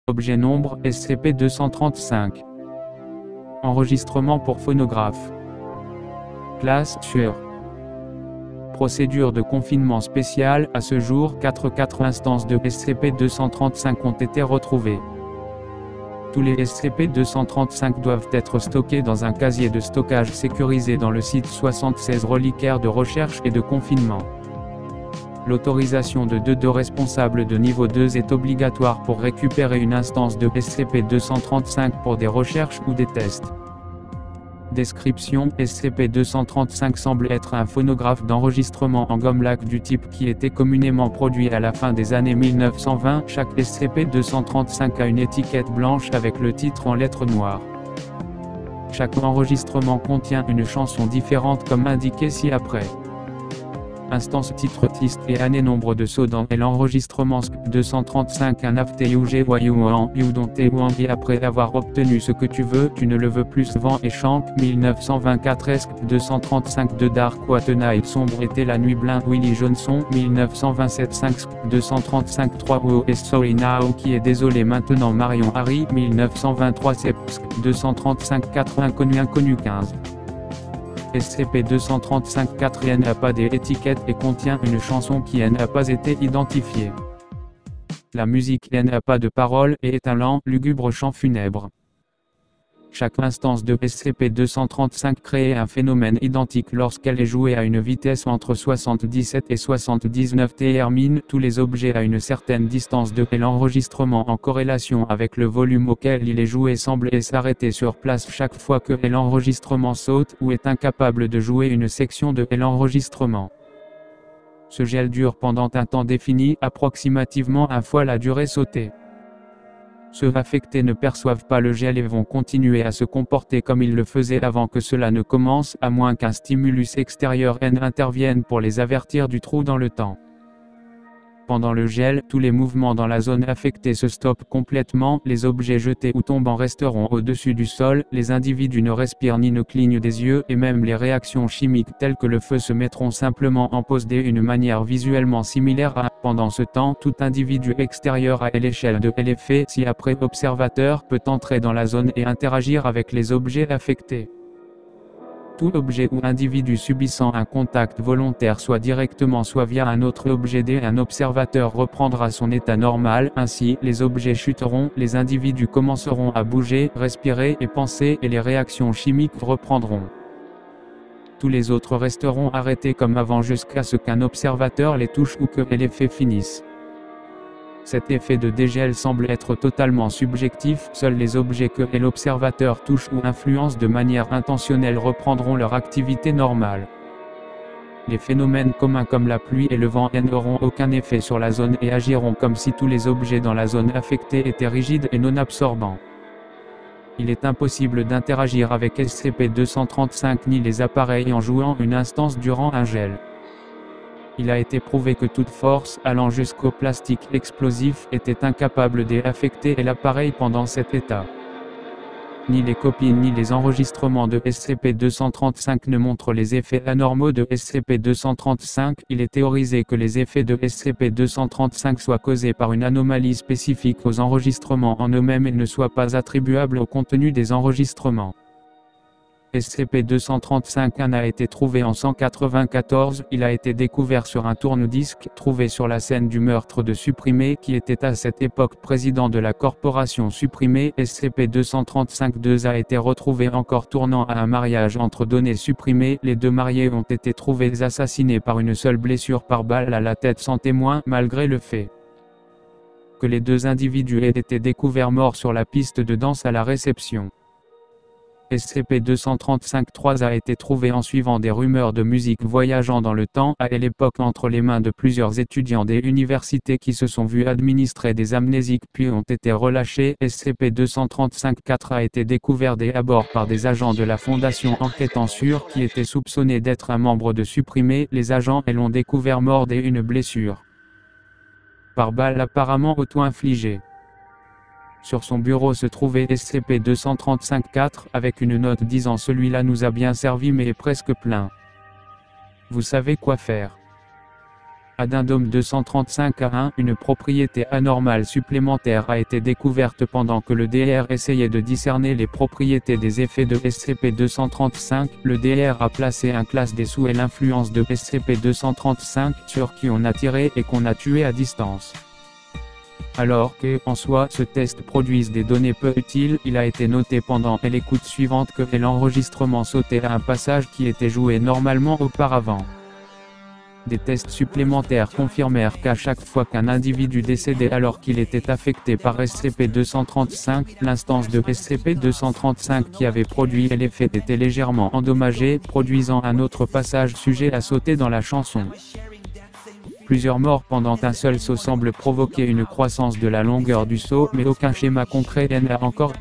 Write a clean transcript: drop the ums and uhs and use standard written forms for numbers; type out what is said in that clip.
Objet nombre SCP-235. Enregistrement pour phonographe. Classe sûre. Procédure de confinement spéciale. À ce jour, 4 instances de SCP-235 ont été retrouvées. Tous les SCP-235 doivent être stockés dans un casier de stockage sécurisé dans le site 76 reliquaire de recherche et de confinement. L'autorisation de deux responsables de niveau 2 est obligatoire pour récupérer une instance de SCP-235 pour des recherches ou des tests. Description: SCP-235 semble être un phonographe d'enregistrement en gomme laque du type qui était communément produit à la fin des années 1920. Chaque SCP-235 a une étiquette blanche avec le titre en lettres noires. Chaque enregistrement contient une chanson différente comme indiqué ci-après. Instance, titre, liste et année, nombre de sauts dans l'enregistrement SCP-235 un afte Yuan et après avoir obtenu ce que tu veux, tu ne le veux plus. Vent et chante 1924 SCP-235 de Dark Watena sombre était la nuit blind Willie Johnson 1927 5 SCP-235 3 Oh Sorry Now qui est désolé maintenant Marion Harry 1923 SCP-235 4 inconnu 15. SCP-235-4 n'a pas d'étiquette et contient une chanson qui n'a pas été identifiée. La musique n'a pas de paroles et est un lent, lugubre chant funèbre. Chaque instance de SCP-235 crée un phénomène identique lorsqu'elle est jouée à une vitesse entre 77 et 79 Tmin. Tous les objets à une certaine distance de l'enregistrement en corrélation avec le volume auquel il est joué semblent s'arrêter sur place chaque fois que l'enregistrement saute ou est incapable de jouer une section de l'enregistrement. Ce gel dure pendant un temps défini, approximativement un fois la durée sautée. Ceux affectés ne perçoivent pas le gel et vont continuer à se comporter comme ils le faisaient avant que cela ne commence, à moins qu'un stimulus extérieur intervienne pour les avertir du trou dans le temps. Pendant le gel, tous les mouvements dans la zone affectée se stoppent complètement, les objets jetés ou tombants resteront au-dessus du sol, les individus ne respirent ni ne clignent des yeux, et même les réactions chimiques telles que le feu se mettront simplement en pause d'une manière visuellement similaire à. Pendant ce temps, tout individu extérieur à l'échelle de l'effet ci-après observateur peut entrer dans la zone et interagir avec les objets affectés. Tout objet ou individu subissant un contact volontaire soit directement soit via un autre objet un observateur reprendra son état normal, ainsi, les objets chuteront, les individus commenceront à bouger, respirer et penser et les réactions chimiques reprendront. Tous les autres resteront arrêtés comme avant jusqu'à ce qu'un observateur les touche ou que l'effet finisse. Cet effet de dégel semble être totalement subjectif, seuls les objets que l'observateur touche ou influence de manière intentionnelle reprendront leur activité normale. Les phénomènes communs comme la pluie et le vent n'auront aucun effet sur la zone et agiront comme si tous les objets dans la zone affectée étaient rigides et non absorbants. Il est impossible d'interagir avec SCP-235 ni les appareils en jouant une instance durant un gel. Il a été prouvé que toute force, allant jusqu'au plastique explosif, était incapable d'affecter l'appareil pendant cet état. Ni les copies ni les enregistrements de SCP-235 ne montrent les effets anormaux de SCP-235. Il est théorisé que les effets de SCP-235 soient causés par une anomalie spécifique aux enregistrements en eux-mêmes et ne soient pas attribuables au contenu des enregistrements. SCP-235-1 a été trouvé en 1994, il a été découvert sur un tourne-disque, trouvé sur la scène du meurtre de Supprimé qui était à cette époque président de la corporation Supprimé. SCP-235-2 a été retrouvé encore tournant à un mariage entre données Supprimé, les deux mariés ont été trouvés assassinés par une seule blessure par balle à la tête sans témoin, malgré le fait que les deux individus aient été découverts morts sur la piste de danse à la réception. SCP-235-3 a été trouvé en suivant des rumeurs de musique voyageant dans le temps à l'époque entre les mains de plusieurs étudiants des universités qui se sont vus administrer des amnésiques puis ont été relâchés. SCP-235-4 a été découvert à bord par des agents de la Fondation enquêtant sur qui était soupçonné d'être un membre de Supprimé. Les agents l'ont découvert mort d'une blessure par balle apparemment auto-infligée. Sur son bureau se trouvait SCP-235-4, avec une note disant « Celui-là nous a bien servi mais est presque plein. Vous savez quoi faire. Addendum 235A1. Une propriété anormale supplémentaire a été découverte pendant que le DR essayait de discerner les propriétés des effets de SCP-235. Le DR a placé un classe D sous l'influence de SCP-235 sur qui on a tiré et qu'on a tué à distance. Alors que, en soi, ce test produise des données peu utiles, il a été noté pendant l'écoute suivante que l'enregistrement sautait à un passage qui était joué normalement auparavant. Des tests supplémentaires confirmèrent qu'à chaque fois qu'un individu décédait alors qu'il était affecté par SCP-235, l'instance de SCP-235 qui avait produit l'effet était légèrement endommagée, produisant un autre passage sujet à sauter dans la chanson. Plusieurs morts pendant un seul saut semblent provoquer une croissance de la longueur du saut, mais aucun schéma concret n'a encore